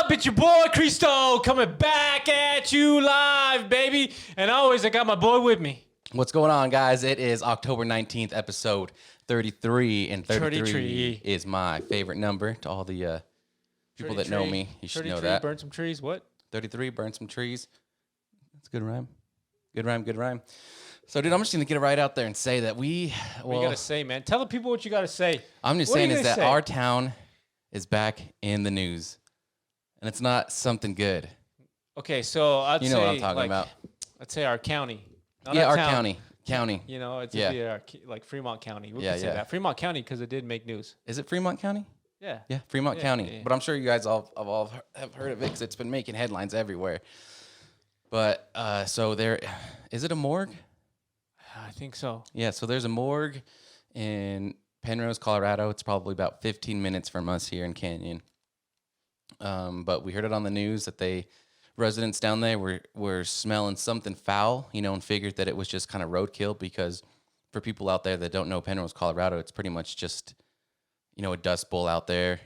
up? It's your boy Cristo coming back at you live, baby. And always, I got my boy with me. What's going on, guys? It is October 19th, episode 33, and 33 is my favorite number to all the people that know me. You should know that. Burn some trees, what? 33, burn some trees. That's a good rhyme. Good rhyme. So, dude, I'm just going to get it right out there and say that What you got to say, man? Tell the people what you got to say. I'm just saying is that our town is back in the news, and it's not something good. Okay, so I'd say, what I'm talking about. I'd say our county. Our county. You know, it's like Fremont County. We can say that. Fremont County because it did make news. Is it Fremont County? Yeah. Yeah, Fremont County. Yeah. But I'm sure you guys all have heard of it because it's been making headlines everywhere. But so there, is it a morgue? I think so. Yeah, so there's a morgue in Penrose, Colorado. It's probably about 15 minutes from us here in Canyon. But we heard it on the news that residents down there were smelling something foul, and figured that it was just kind of roadkill because for people out there that don't know Penrose, Colorado, it's pretty much just, a dust bowl out there.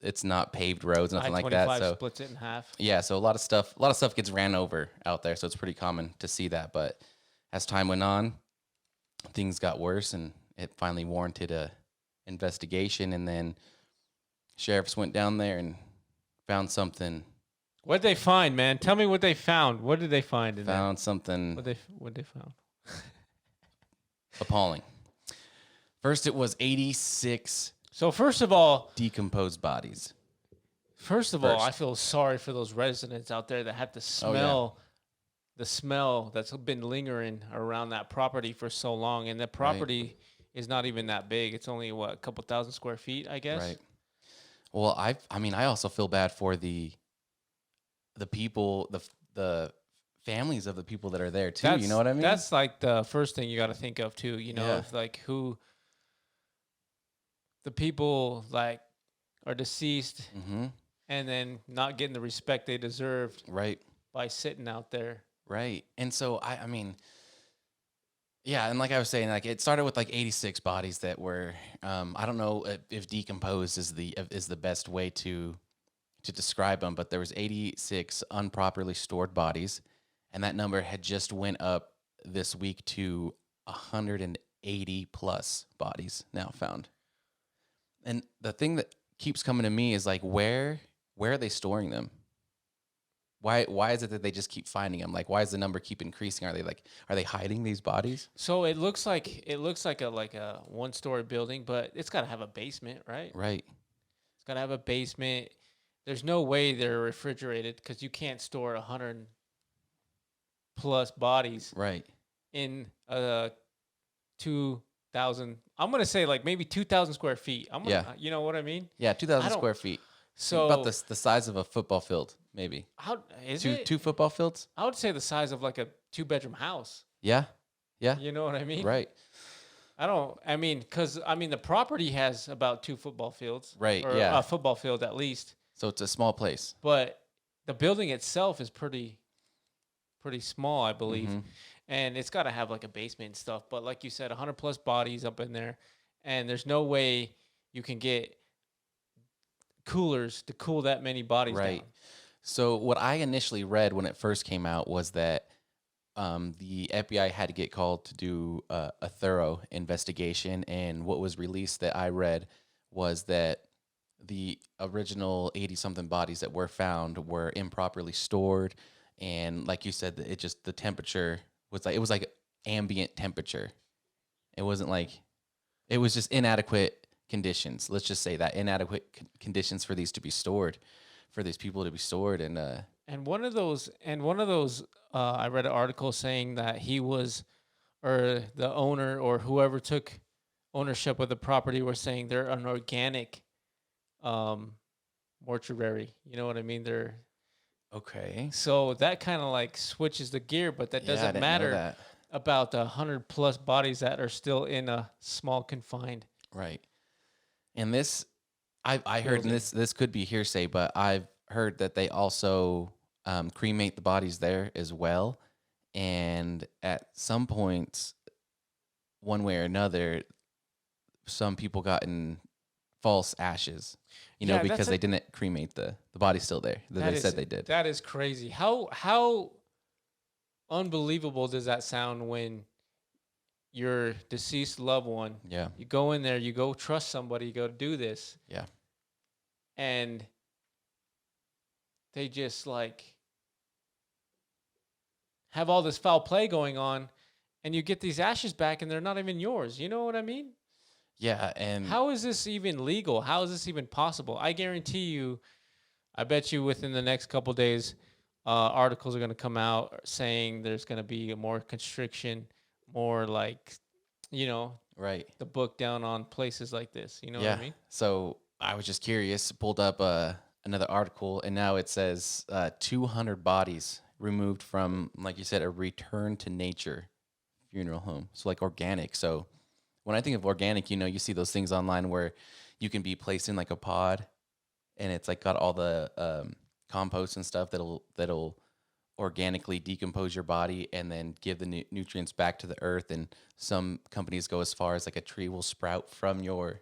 It's not paved roads, nothing like that. So splits it in half. Yeah, so a lot of stuff gets ran over out there, so it's pretty common to see that. But as time went on, things got worse, and it finally warranted a investigation. And then sheriffs went down there and found something. What'd they find, man? Tell me what they found. What did they find in there? Found something. What they found? Appalling. First, it was 86. So first of all, decomposed bodies. First of all, I feel sorry for those residents out there that had to smell the smell that's been lingering around that property for so long. And the property is not even that big. It's only, a couple thousand square feet, I guess. Right. Well, I also feel bad for the people, the families of the people that are there too. You know what I mean? That's like the first thing you got to think of too. If like who the people like are deceased, and then not getting the respect they deserved, right, by sitting out there, right. And so I mean, yeah, and like I was saying, like it started with like 86 bodies that were, I don't know if decomposed is the best way to describe them, but there was 86 improperly stored bodies, and that number had just went up this week to 180 plus bodies now found. And the thing that keeps coming to me is like, where are they storing them? Why is it that they just keep finding them? Like, why does the number keep increasing? Are they hiding these bodies? So it looks like a one-story building, but it's got to have a basement, right? Right. It's got to have a basement. There's no way they're refrigerated because you can't store 100 plus bodies in 2,000. I'm gonna say like maybe 2,000 square feet. You know what I mean? Yeah, 2,000 square feet. So about the size of a football field, maybe. How is two football fields? I would say the size of like a 2-bedroom house. Yeah. You know what I mean? Right. Because the property has about 2 football fields. Right. Or a football field at least. So it's a small place. But the building itself is pretty small, I believe. And it's got to have like a basement and stuff. But like you said, 100 plus bodies up in there. And there's no way you can get coolers to cool that many bodies down. So what I initially read when it first came out was that the FBI had to get called to do a thorough investigation. And what was released that I read was that the original 80-something bodies that were found were improperly stored. And like you said, the temperature it was like ambient temperature. It wasn't like, it was just inadequate conditions. Let's just say that inadequate conditions for these people to be stored. And one of those, I read an article saying that he was, or the owner or whoever took ownership of the property were saying they're an organic mortuary. You know what I mean? They're okay. So that kind of like switches the gear, but that doesn't matter about the 100 plus bodies that are still in a small confined. Right. And this, I heard, and this could be hearsay, but I've heard that they also cremate the bodies there as well. And at some points, one way or another, some people false ashes, Yeah, because they didn't cremate the body's still there. They said they did. That is crazy. How unbelievable does that sound when your deceased loved one, Yeah. you go in there, you go trust somebody, you go do this, Yeah. and they just like have all this foul play going on, and you get these ashes back and they're not even yours. You know what I mean? Yeah. And How is this even legal? How is this even possible? I guarantee you, I bet you within the next couple days, articles are going to come out saying there's going to be more constriction, more like, right. the book down on places like this. You know Yeah. what I mean? So I was just curious, pulled up another article, and now it says 200 bodies removed from, like you said, a return to nature funeral home. So like organic. So when I think of organic, you see those things online where you can be placed in like a pod, and it's like got all the compost and stuff that'll organically decompose your body and then give the nutrients back to the earth. And some companies go as far as like a tree will sprout from your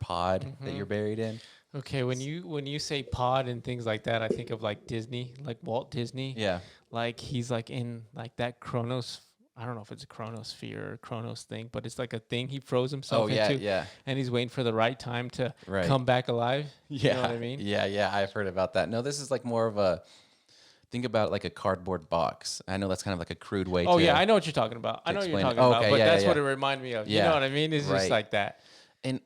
pod that you're buried in. Okay, when you say pod and things like that, I think of like Disney, like Walt Disney. Yeah. Like he's like in like that Chronos. I don't know if it's a chronosphere or Chronos thing, but it's like a thing he froze himself into. Yeah. And he's waiting for the right time to Right. come back alive. Yeah. You know what I mean? Yeah. I've heard about that. No, this is like more of a, think about it like a cardboard box. I know that's kind of like a crude way Oh to. yeah, I know what you're talking about. I know what you're explain it. talking about, Okay, but yeah, that's yeah, what yeah. it reminded me of. You Yeah. know what I mean? It's just Right. like that. And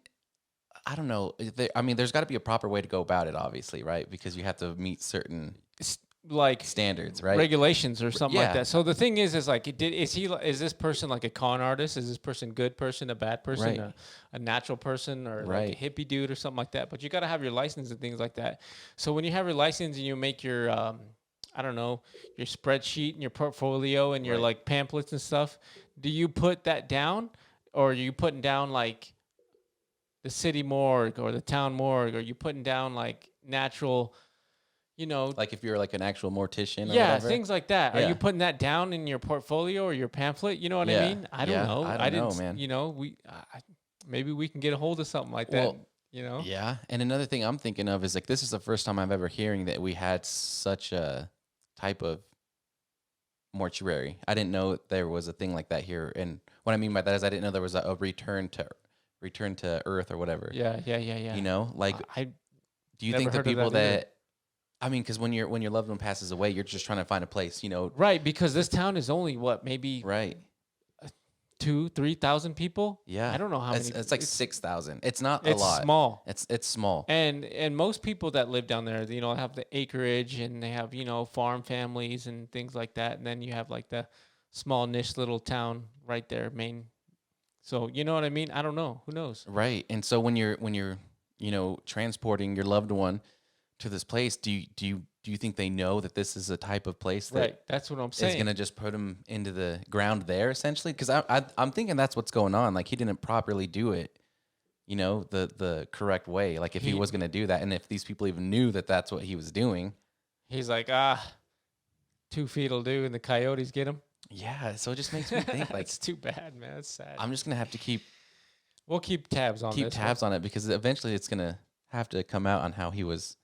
I don't know. There's got to be a proper way to go about it, obviously, right? Because you have to meet certain Like standards, right? regulations or something like Yeah. that. So the thing is like, is this person like a con artist? Is this person good person, a bad person, Right. a natural person, or like Right. a hippie dude or something like that? But you got to have your license and things like that. So when you have your license and you make your, I don't know, your spreadsheet and your portfolio and your Right. like pamphlets and stuff, do you put that down, or are you putting down like the city morgue or the town morgue, or you putting down like natural, Like if you're like an actual mortician or yeah, whatever. things like that. Are Yeah. you putting that down in your portfolio or your pamphlet? You know what I Yeah. mean? I don't Yeah. know. I don't know, didn't, man. Maybe we can get a hold of something like Well, that. Yeah. And another thing I'm thinking of is like, this is the first time I've ever hearing that we had such a type of mortuary. I didn't know there was a thing like that here. And what I mean by that is I didn't know there was a return to earth or whatever. Yeah. Like, I do you never think the heard of people that either. that, I mean, because when your loved one passes away, you're just trying to find a place, right, because this town is only what, maybe right? 2,000-3,000 people. Yeah, I don't know how many. It's like 6,000. It's not a It's lot. small. It's small. And most people that live down there, have the acreage and they have, farm families and things like that. And then you have like the small niche little town right there, Maine. So you know what I mean? I don't know. Who knows? Right. And so when you're transporting your loved one to this place, do you think they know that this is a type of place that Right. That's what I'm saying. is gonna just put them into the ground there essentially? Because I'm thinking that's what's going on. Like he didn't properly do it, the correct way. Like if he was gonna do that, and if these people even knew that that's what he was doing, He's like, 2 feet will do, and the coyotes get him. yeah. So it just makes me think like It's too bad, man. It's sad. I'm just gonna have to We'll keep tabs on this. on it because eventually it's gonna have to come out on how he was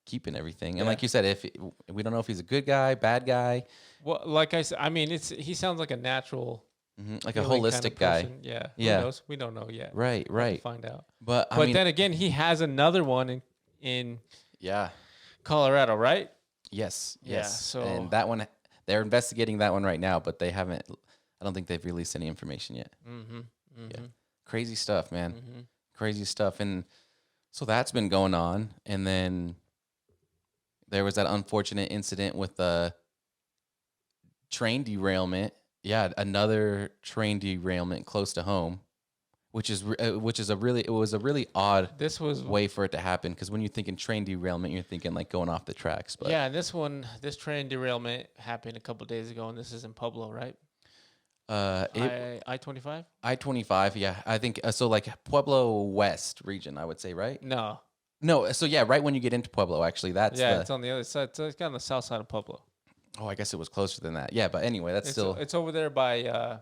keeping everything. And Yeah. like you said, if we don't know if he's a good guy, bad guy, Well, like I said, I mean, he sounds like a natural, like a healing kind of holistic guy. person. Yeah. Yeah. Who knows? We don't know yet. Right, We'll have to right. find out. But I But mean, then again, he has another one in yeah, Colorado, right? yes, Yeah, yes. so- And that one, they're investigating that one right now, but they haven't. I don't think they've released any information yet. Mm-hmm. Yeah. Crazy stuff, man. Mm-hmm. Crazy stuff. And so that's been going on. And then there was that unfortunate incident with the train derailment. Yeah, another train derailment close to home, which is a really odd This was way for it to happen, because when you're thinking train derailment, you're thinking like going off the tracks. But yeah. This train derailment happened a couple days ago, and this is in Pueblo, right? I-25. I-25, yeah, I think so. Like Pueblo West region, I would say, right? No. No, so yeah, right when you get into Pueblo, actually, that's Yeah, the. it's on the other side. So it's kind of the south side of Pueblo. Oh, I guess it was closer than that. Yeah, but anyway, that's still It's over there by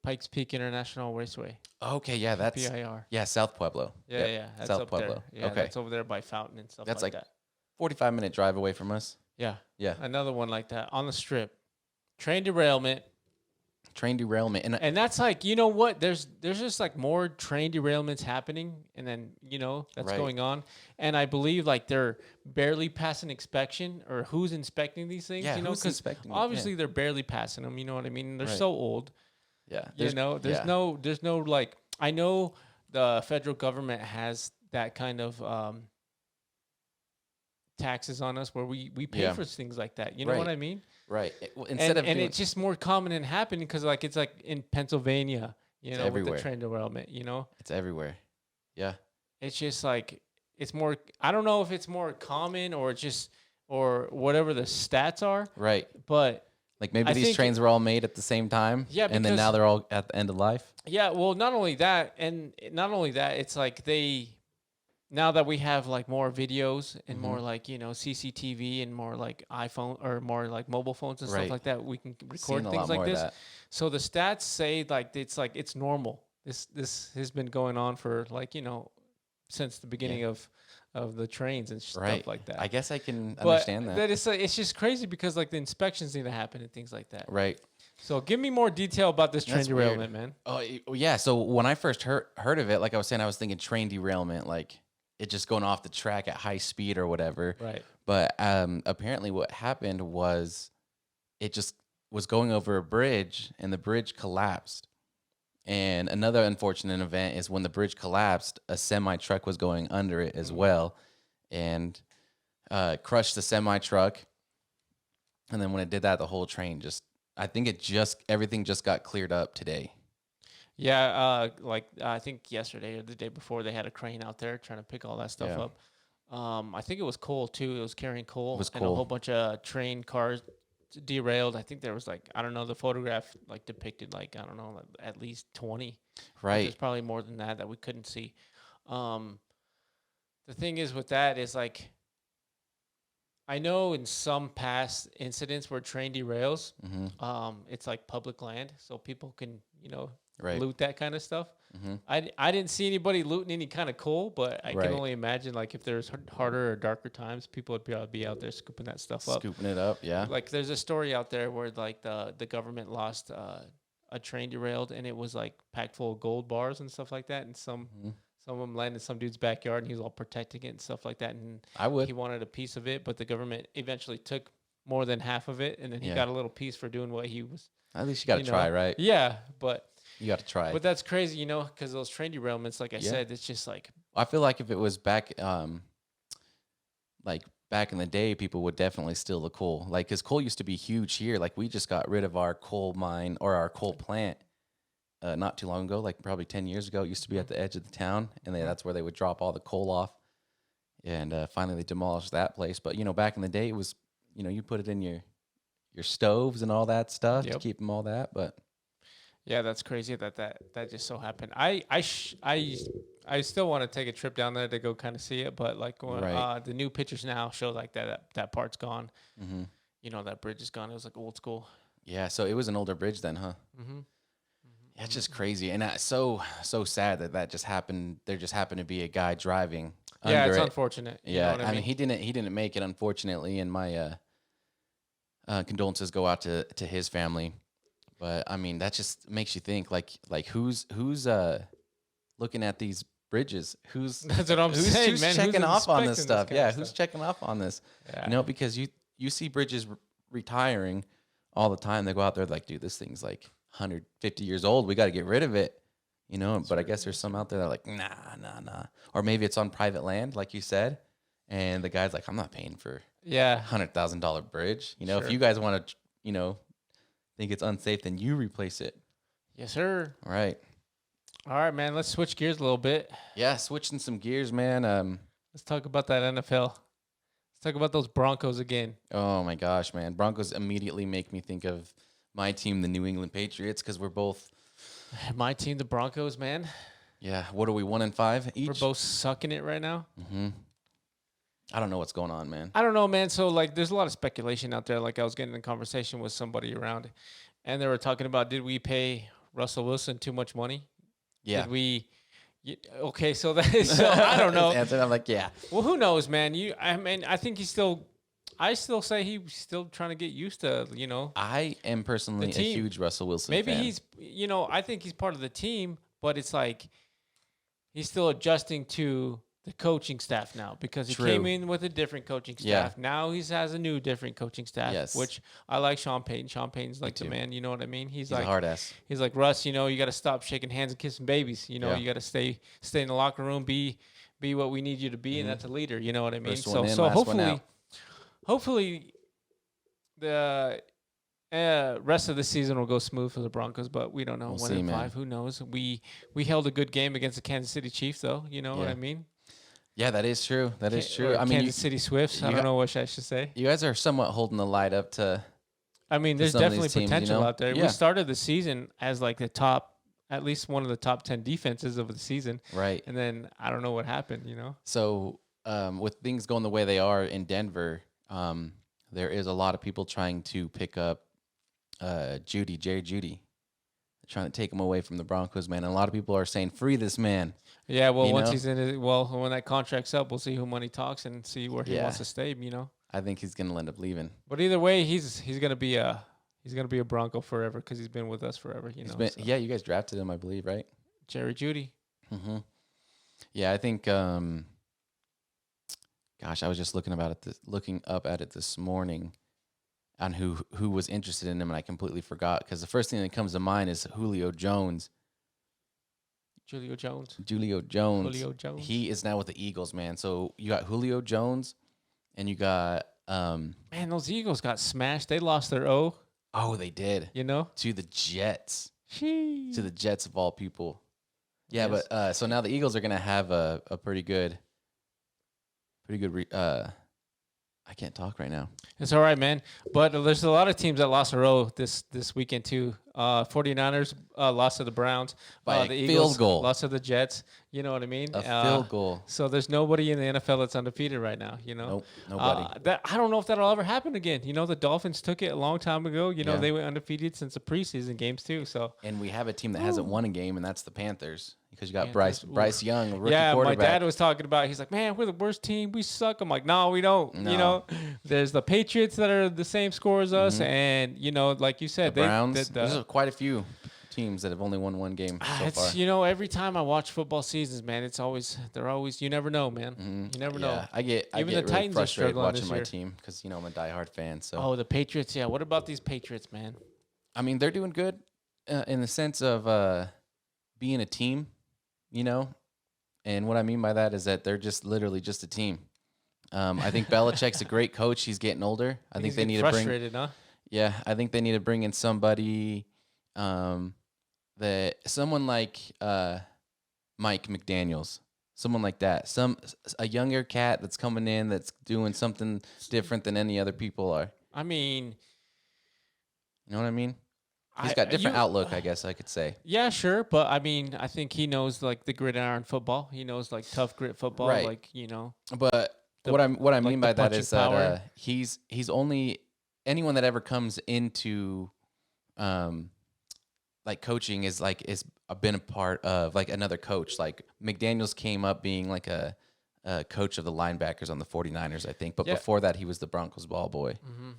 Pikes Peak International Raceway. Okay, yeah, that's PIR. South Pueblo. Yeah, Yep, yeah, that's South up Pueblo. there. Yeah, Okay, that's over there by Fountain and stuff that's like like that. 45-minute drive away from us. Yeah, Yeah, another one like that on the strip. Train derailment. train derailment, and And that's like, you know what? There's just like more train derailments happening, and then that's Right. going on. And I believe like they're barely passing inspection, or who's inspecting these things. Yeah, who's because inspecting it? obviously Yeah. they're barely passing them. You know what I mean? They're Right. so old. yeah, There's yeah. no like. I know the federal government has that kind of taxes on us where we pay Yeah. for things like that. You know what Right. I mean? Right. Well, instead of And doing, it's just more common and happening because like it's like in Pennsylvania, with everywhere. the train derailment. It's everywhere. Yeah. It's just like it's more. I don't know if it's more common or or whatever the stats are, Right. but Like maybe I these think- trains were all made at the same time. Yeah, and then because- now they're all at the end of life. yeah. Well, not only that, it's like now that we have like more videos and more like CCTV and more like iPhone or more like mobile phones and Right. stuff like that, we can record Seen a things lot like more of this. that. So the stats say like it's normal. This has been going on for like since the beginning of the trains and stuff Right. like that. I guess I can But understand that. it's just crazy because like the inspections need to happen and things like that. Right. So give me more detail about this train That's weird. derailment, man. Oh yeah. So when I first heard of it, like I was saying, I was thinking train derailment, like it just going off the track at high speed or whatever. Right. But apparently, what happened was it just was going over a bridge, and the bridge collapsed. And another unfortunate event is when the bridge collapsed, a semi truck was going under it as well, and crushed the semi truck. And then when it did that, the whole train everything just got cleared up today. Yeah, like I think yesterday or the day before, they had a crane out there trying to pick all that stuff Yeah. up. I think it was coal too. It was carrying coal. It was And a coal. whole bunch of train cars derailed. I think there was like, I don't know, the photograph like depicted like, I don't know, like at least 20. Right. There's probably more than that we couldn't see. The thing is with that is like, I know in some past incidents where train derails, it's like public land, so people can, Right. loot that kind of stuff. Mhm. I didn't see anybody looting any kind of coal, but I Right. can only imagine like if there's harder or darker times, people would probably be out there scooping that stuff up. Scooping it up. Yeah. Like there's a story out there where like the government lost a train derailed and it was like packed full of gold bars and stuff like that, and some of them landed in some dude's backyard and he was all protecting it and stuff like that, and I would. he wanted a piece of it, but the government eventually took more than half of it, and then he Yeah. got a little piece for doing what he was. At least you got to you try, know. right? Yeah, but You got to try. but that's crazy, because those train derailments, like I Yeah. said, it's just like I feel like if it was back, like back in the day, people would definitely steal the coal. Like, cause coal used to be huge here. Like, we just got rid of our coal mine or our coal plant not too long ago, like probably 10 years ago. It used to be at the edge of the town, and that's where they would drop all the coal off. And finally, they demolished that place. But back in the day, it was you put it in your stoves and all that stuff to Yep. keep them all that. But yeah, that's crazy that just so happened. I still want to take a trip down there to go kind of see it, but like when, Right. the new pictures now show like that part's gone. mhm. That bridge is gone. It was like old school. Yeah, so it was an older bridge then, huh? Mm-hmm. Yeah, it's just crazy, and so sad that just happened. There just happened to be a guy driving. Yeah, under it's it. unfortunate. You Yeah, know what I mean he didn't make it, unfortunately, and my condolences go out to his family. But I mean that just makes you think like who's looking at these bridges? Who's That's what I'm who's saying, man. checking Who's off on this inspecting stuff? kind Yeah, of who's stuff? checking off on this? Yeah. Because you see bridges retiring all the time. They go out there like, dude, this thing's like 150 years old. We got to get rid of it. But I guess there's some out there that are like, nah. Or maybe it's on private land, like you said. And the guy's like, I'm not paying for Yeah. $100,000 bridge. If Sure. you guys want to, think it's unsafe, then you replace it. Yes, sir. All right. All right, man. Let's switch gears a little bit. Yeah, switching some gears, man. Let's talk about that NFL. Let's talk about those Broncos again. Oh my gosh, man. Broncos immediately make me think of my team, the New England Patriots, because we're both. My team, the Broncos, man. Yeah, what are we, 1-5 each? We're both sucking it right now. Mm-hmm. I don't know what's going on, man. I don't know, man. So, like, there's a lot of speculation out there. Like, I was getting in a conversation with somebody around, and they were talking about, did we pay Russell Wilson too much money? Yeah. Did we? Okay, so that is, so I don't know. I'm like, yeah. Well, who knows, man? I mean, I think I still say he's still trying to get used to, I am personally a huge Russell Wilson Maybe fan. he's, I think he's part of the team, but it's like he's still adjusting to the coaching staff now because he came in with a different coaching staff. Yeah. Now he has a new different coaching staff, which I like Sean Payton. Sean Payton's like the man, you know what I mean? He's like a hard ass. He's like, Russ, you got to stop shaking hands and kissing babies. You got to stay in the locker room, be what we need you to be, and that's a leader. You know what I mean? So hopefully the rest of the season will go smooth for the Broncos, but we don't know. 1-5, who knows? We held a good game against the Kansas City Chiefs, though. You know what I mean? Yeah, that is true. That is true. I mean, Kansas City Swifts. I don't know what I should say. You guys are somewhat holding the light up to. I mean, there's definitely potential out there. Yeah. We started the season as like at least one of the top 10 defenses of the season. Right. And then I don't know what happened, So with things going the way they are in Denver, there is a lot of people trying to pick up Jerry Jeudy. They're trying to take him away from the Broncos, man. And a lot of people are saying, free this man. Yeah, well, once he's in it, when that contract's up, we'll see who money talks and see where he wants to stay, I think he's going to end up leaving. But either way, he's going to be a Bronco forever because he's been with us forever, Yeah, you guys drafted him, I believe, right? Jerry Jeudy. Mm-hmm. Yeah, I think I was just looking up at it this morning on who was interested in him, and I completely forgot because the first thing that comes to mind is Julio Jones. Julio Jones. He is now with the Eagles, man. So you got Julio Jones, and you got man, those Eagles got smashed. They lost their O. Oh, they did. To the Jets. Jeez. To the Jets of all people. Yeah, yes. But so now the Eagles are gonna have a pretty good. I can't talk right now. It's all right, man. But there's a lot of teams that lost a row this weekend, too. 49ers lost to the Browns. By the a Eagles field goal. Lost to the Jets. You know what I mean? A field goal. So there's nobody in the NFL that's undefeated right now, Nope, nobody. I don't know if that'll ever happen again. The Dolphins took it a long time ago. They went undefeated since the preseason games, too. So. And we have a team that hasn't won a game, and that's the Panthers. Because you got Bryce Young, a rookie quarterback. My dad was talking about. He's like, "Man, we're the worst team. We suck." I'm like, "No, we don't." No. There's the Patriots that are the same score as us, and like you said, the Browns. There's quite a few teams that have only won one game so far. Every time I watch football seasons, man, they're always. You never know, man. Mm-hmm. You never know. I get the really Titans frustrated watching my year. team because I'm a diehard fan. So. Oh, the Patriots. Yeah. What about these Patriots, man? I mean, they're doing good in the sense of being a team. And what I mean by that is that they're just literally just a team. I think Belichick's a great coach. He's getting older. I think they need to bring. Frustrated, huh? Yeah, I think they need to bring in somebody, someone like Mike McDaniels, someone like that. A younger cat that's coming in that's doing something different than any other people are. I mean, you know what I mean? He's got different outlook, I guess I could say. Yeah, sure, but I mean, I think he knows like the gridiron football. He knows like tough grit football, right. like But what I mean by that is that he's only anyone that ever comes into, like coaching is been a part of like another coach. Like McDaniels came up being like a coach of the linebackers on the 49ers, I think. But before that, he was the Broncos ball boy. Mm-hmm.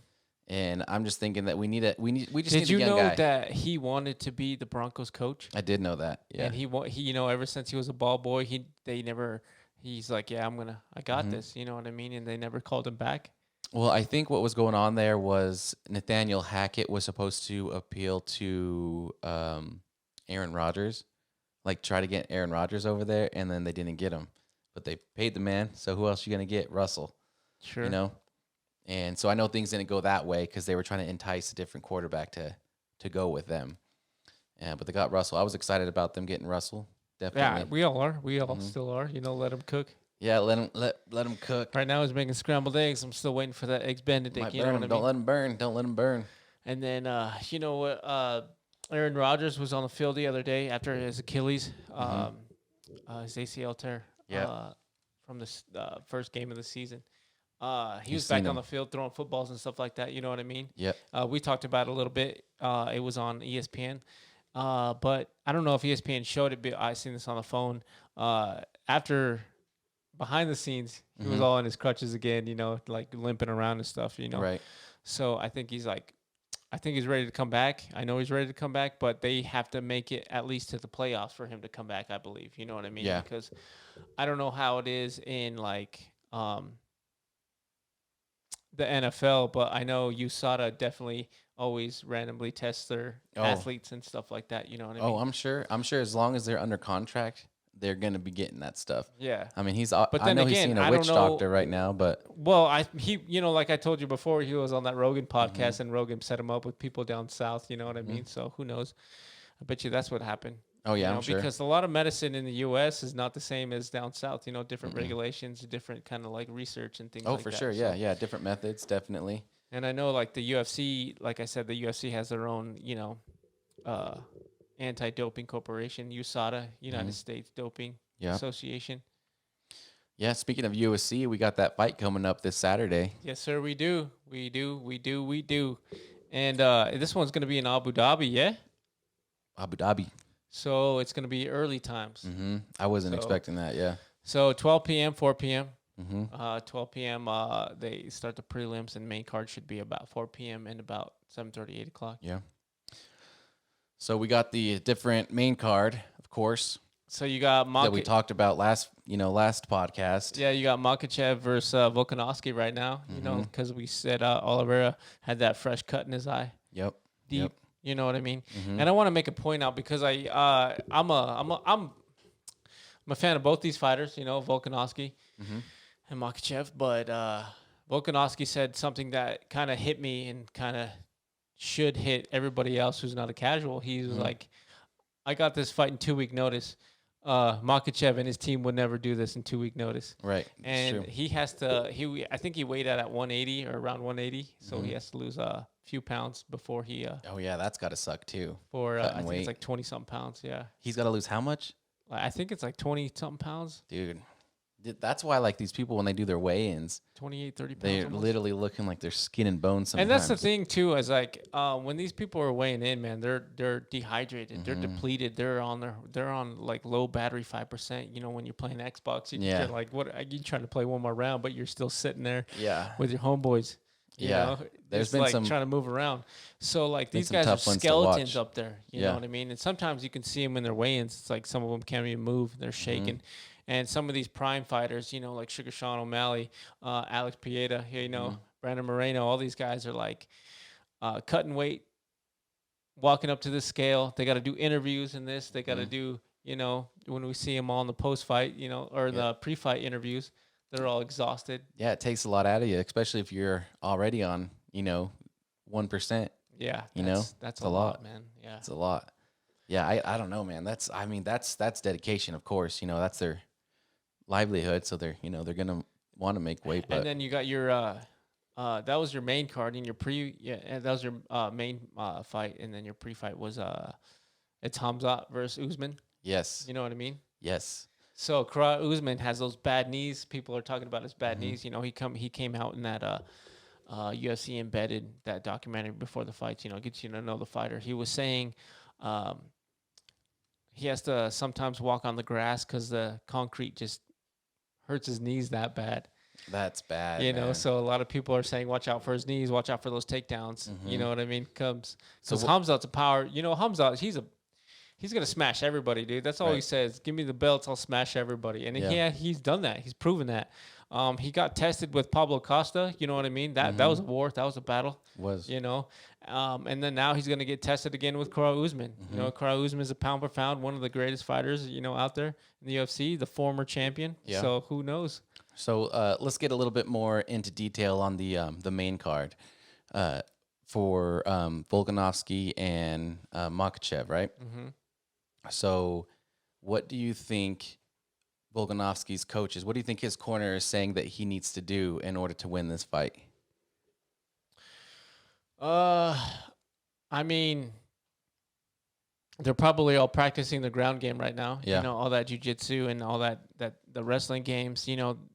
And I'm just thinking that we just need a young guy. Did you know that he wanted to be the Broncos coach? I did know that. Yeah. And he ever since he was a ball boy, he's like, yeah, I got this. You know what I mean? And they never called him back. Well, I think what was going on there was Nathaniel Hackett was supposed to appeal to Aaron Rodgers, like try to get Aaron Rodgers over there, and then they didn't get him. But they paid the man, so who else are you going to get? Russell. Sure. And so I know things didn't go that way because they were trying to entice a different quarterback to go with them. But they got Russell. I was excited about them getting Russell. Definitely. Yeah, we all are. We all still are. Let him cook. Yeah, let him cook. Right now he's making scrambled eggs. I'm still waiting for that eggs Benedict. Don't let him burn. Don't let him burn. And then you know what? Aaron Rodgers was on the field the other day after his Achilles, his ACL tear. Yeah. From the first game of the season. He was back on the field throwing footballs and stuff like that. You know what I mean? Yep. We talked about it a little bit. It was on ESPN. But I don't know if ESPN showed it, but I seen this on the phone. After behind the scenes, he was all in his crutches again, like limping around and stuff. Right. So I think he's ready to come back. I know he's ready to come back, but they have to make it at least to the playoffs for him to come back, I believe. You know what I mean? Yeah. Because I don't know how it is in the NFL, but I know USADA definitely always randomly tests their athletes and stuff like that. You know what I mean? Oh, I'm sure. As long as they're under contract, they're gonna be getting that stuff. Yeah. I mean, But I then know again, he's seeing I a don't witch know. doctor right now, but Well, like I told you before, he was on that Rogan podcast, and Rogan set him up with people down south. You know what I mean? So who knows? I bet you that's what happened. oh yeah, I'm sure. Because a lot of medicine in the U.S. is not the same as down south. Different regulations, different kind of like research and things. Oh, like for that. sure. So, Yeah, different methods, definitely. and I know like the UFC, like I said, the UFC has their own, anti-doping corporation, USADA, United States Doping Association. Yeah, speaking of USC, we got that fight coming up this Saturday. Yes, sir, we do. And this one's going to be in Abu Dhabi, yeah? Abu Dhabi. So it's going to be early times. I wasn't expecting that, yeah. So 12 p.m., 4 p.m. 12 p.m., they start the prelims, and main card should be about 4 p.m. and about 7:30, 8 o'clock. Yeah. So we got the different main card, of course. So you got that we talked about last podcast. Yeah, you got Makachev versus Volkanovski right now. Because we said Oliveira had that fresh cut in his eye. Yep. Deep. Yep. You know what I mean? And I want to make a point out because I'm a fan of both these fighters. Volkanovski and Makachev, but Volkanovski said something that kind of hit me and kind of should hit everybody else who's not a casual. He was like, "I got this fight in 2-week notice." Makachev and his team would never do this in 2-week notice. Right. And he has to, I think he weighed out at 180 or around 180. So he has to lose a few pounds before he. Oh, yeah. That's got to suck too. I think it's like 20 something pounds. Yeah. He's got to lose how much? I think it's like 20 something pounds. Dude. That's why, like, these people, when they do their weigh-ins, 28, 30 pounds. They're almost literally looking like they're skin and bones sometimes. And that's the thing, too, is like when these people are weighing in, man, they're dehydrated. They're depleted. They're on like low battery 5%. When you're playing Xbox, you're like, what are you trying to play one more round, but you're still sitting there with your homeboys. You know? There's been like some trying to move around. So like these guys are skeletons up there. You know what I mean? And sometimes you can see them in their weigh-ins. It's like some of them can't even move. They're shaking. And some of these prime fighters, like Sugar Sean O'Malley, Alex Pieta, Brandon Moreno, all these guys are like cutting weight, walking up to the scale. They got to do interviews in this. They got to do, when we see them all in the post-fight, or the pre-fight interviews, they're all exhausted. Yeah, it takes a lot out of you, especially if you're already on, 1%. Yeah, that's a lot, man. Yeah, it's a lot. Yeah, I don't know, man. That's dedication, of course. That's their livelihood, so they're they're gonna want to make weight. But and then you got your that was your main card, and that was your main fight, and then your pre-fight was it's Hamzat versus Usman. Yes, you know what I mean. Yes. So Usman has those bad knees. People are talking about his bad knees. He came out in that UFC Embedded, that documentary before the fights. Gets you to know the fighter. He was saying. He has to sometimes walk on the grass because the concrete just hurts his knees that bad. That's bad, man. So a lot of people are saying, watch out for his knees, watch out for those takedowns. You know what I mean? Because Hamzat's a power. Hamzat, he's going to smash everybody, dude. That's all he says. Give me the belts, I'll smash everybody. And he's done that. He's proven that. He got tested with Pablo Costa. You know what I mean? That was a war. That was a battle. And then now he's going to get tested again with Kamaru Usman. Kamaru Usman is a pound per pound, one of the greatest fighters, out there in the UFC, the former champion. Yeah. So who knows? So let's get a little bit more into detail on the main card for Volkanovski and Makachev, right? So what do you think Volkanovski's coaches, what do you think his corner is saying that he needs to do in order to win this fight? I mean, they're probably all practicing the ground game right now. Yeah. All that jiu-jitsu and all that the wrestling games,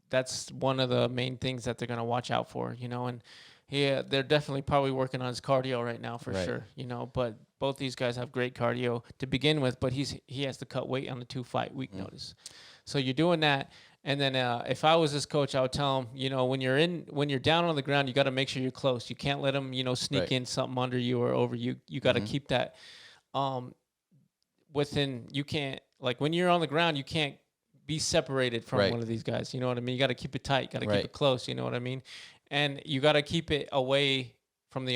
that's one of the main things that they're going to watch out for, and they're definitely probably working on his cardio right now for Right. sure. But both these guys have great cardio to begin with. But he has to cut weight on the 2 fight week notice. So you're doing that. And then if I was this coach, I would tell him, when you're down on the ground, you got to make sure you're close. You can't let them, sneak Right. in something under you or over you. You got to keep that within. You can't, like, when you're on the ground, you can't be separated from Right. one of these guys. You know what I mean? You got to keep it tight. Got to keep Right. it close. You know what I mean? And you got to keep it away from the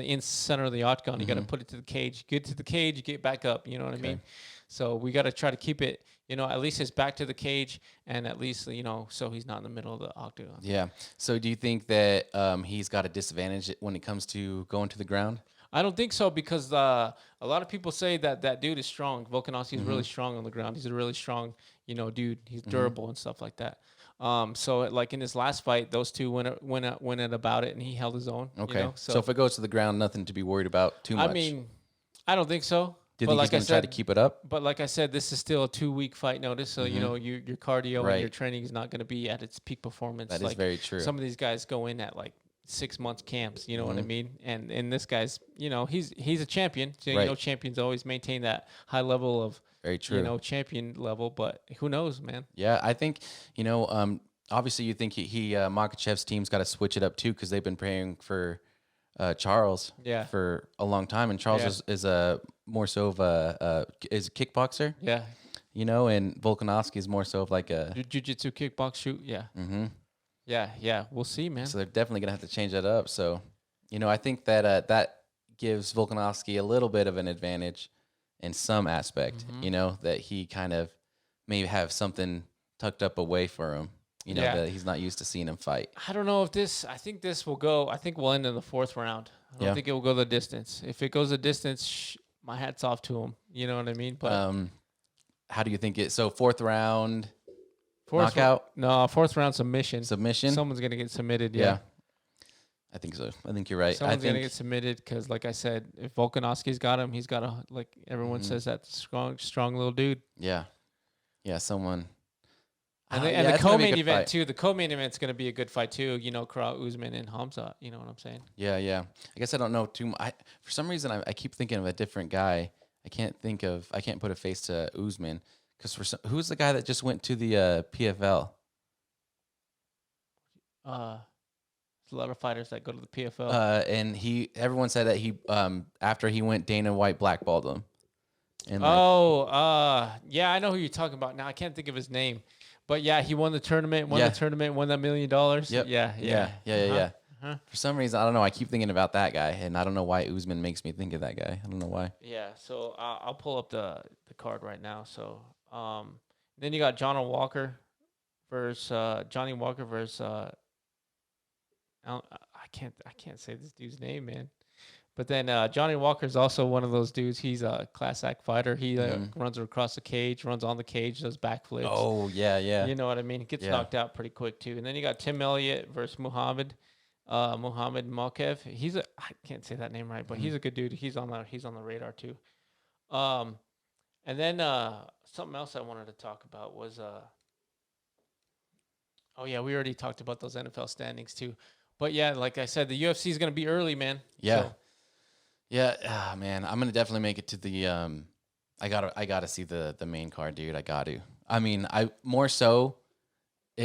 in center of the octagon. You got to put it to the cage. Get to the cage, you get back up. You know what I mean? So we got to try to keep it, at least his back to the cage, and at least, so he's not in the middle of the octagon. Yeah. So do you think that he's got a disadvantage when it comes to going to the ground? I don't think so, because a lot of people say that dude is strong. Volkanovski is really strong on the ground. He's a really strong, dude. He's durable and stuff like that. So like in his last fight, those two went at about it, and he held his own. Okay. So if it goes to the ground, nothing to be worried about too much. I mean, I don't think so. Do you think he's going to try to keep it up? But like I said, this is still a 2-week fight notice. So, your cardio and your training is not going to be at its peak performance. That is very true. Some of these guys go in at like 6 months camps, you know what I mean? And this guy's, he's a champion. So, champions always maintain that high level of, very true. Champion level. But who knows, man? Yeah, I think, obviously you think Makhachev's team's got to switch it up too, because they've been praying for Charles for a long time. And Charles is a more so of is a kickboxer. Yeah. And Volkanovski is more so of like a jiu-jitsu kickbox shoot. Yeah. Yeah. We'll see, man. So they're definitely going to have to change that up. So, I think that that gives Volkanovski a little bit of an advantage in some aspect, that he kind of may have something tucked up away for him, that he's not used to seeing him fight. I don't know I think this will go, I think we'll end in the 4th round. I don't think it will go the distance. If it goes the distance, my hat's off to him. You know what I mean? But how do you think it? So 4th round knockout? No, 4th round submission. Submission? Someone's going to get submitted. Yeah. I think so. I think you're right. Someone's going to get submitted because, like I said, if Volkanovski's got him, he's got a, like everyone says, that strong little dude. Yeah. Yeah, someone. And the co-main event, too. The co-main event's going to be a good fight, too. Kral Usman and Hamza. You know what I'm saying? Yeah. I guess I don't know too much. For some reason, I keep thinking of a different guy. I can't put a face to Usman. Because who's the guy that just went to the PFL? There's a lot of fighters that go to the PFL. And everyone said that he after he went, Dana White blackballed him. And yeah, I know who you're talking about now. I can't think of his name, but yeah, he won the tournament. Won that $1 million. Yep. Yeah. For some reason, I don't know. I keep thinking about that guy, and I don't know why Usman makes me think of that guy. I don't know why. Yeah. So I'll pull up the card right now. So then you got Johnny Walker versus I can't say this dude's name, man. But then Johnny Walker is also one of those dudes. He's a class act fighter. He runs across the cage, runs on the cage, does backflips. Oh, yeah. You know what I mean? He gets knocked out pretty quick, too. And then you got Tim Elliott versus Muhammad Malkev. I can't say that name right, but he's a good dude. He's on the radar, too. And then something else I wanted to talk about was we already talked about those NFL standings, too. But yeah, like I said, the UFC is going to be early, man. Yeah. So. Yeah, man. I'm going to definitely make it to the I got to see the main card, dude. I got to. I mean, it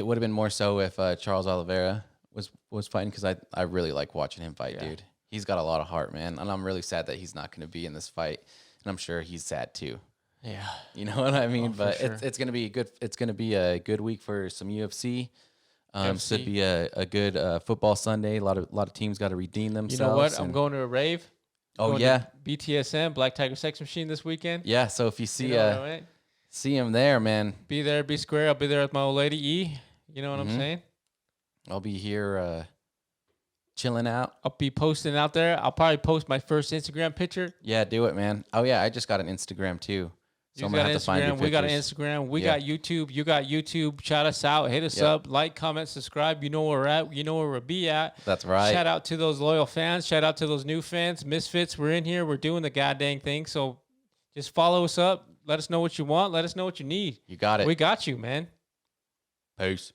would have been more so if Charles Oliveira was fighting, cuz I really like watching him fight, dude. He's got a lot of heart, man. And I'm really sad that he's not going to be in this fight. And I'm sure he's sad too. Yeah. You know what I mean? But sure. it's going to be a good week for some UFC. Should be a good football Sunday. A lot of teams got to redeem themselves. You know what? I'm going to a rave. Oh yeah, BTSM, Black Tiger Sex Machine this weekend. Yeah, so if you see see him there, man, be there, be square. I'll be there with my old lady E. You know what I'm saying? I'll be here chilling out. I'll be posting out there. I'll probably post my first Instagram picture. Yeah, do it, man. Oh yeah, I just got an Instagram too. So I'm gonna have to find your pictures. We got an Instagram. We got YouTube. You got YouTube. Shout us out. Hit us up. Like, comment, subscribe. You know where we're at. You know where we'll be at. That's right. Shout out to those loyal fans. Shout out to those new fans. Misfits, we're in here. We're doing the goddamn thing. So just follow us up. Let us know what you want. Let us know what you need. You got it. We got you, man. Peace.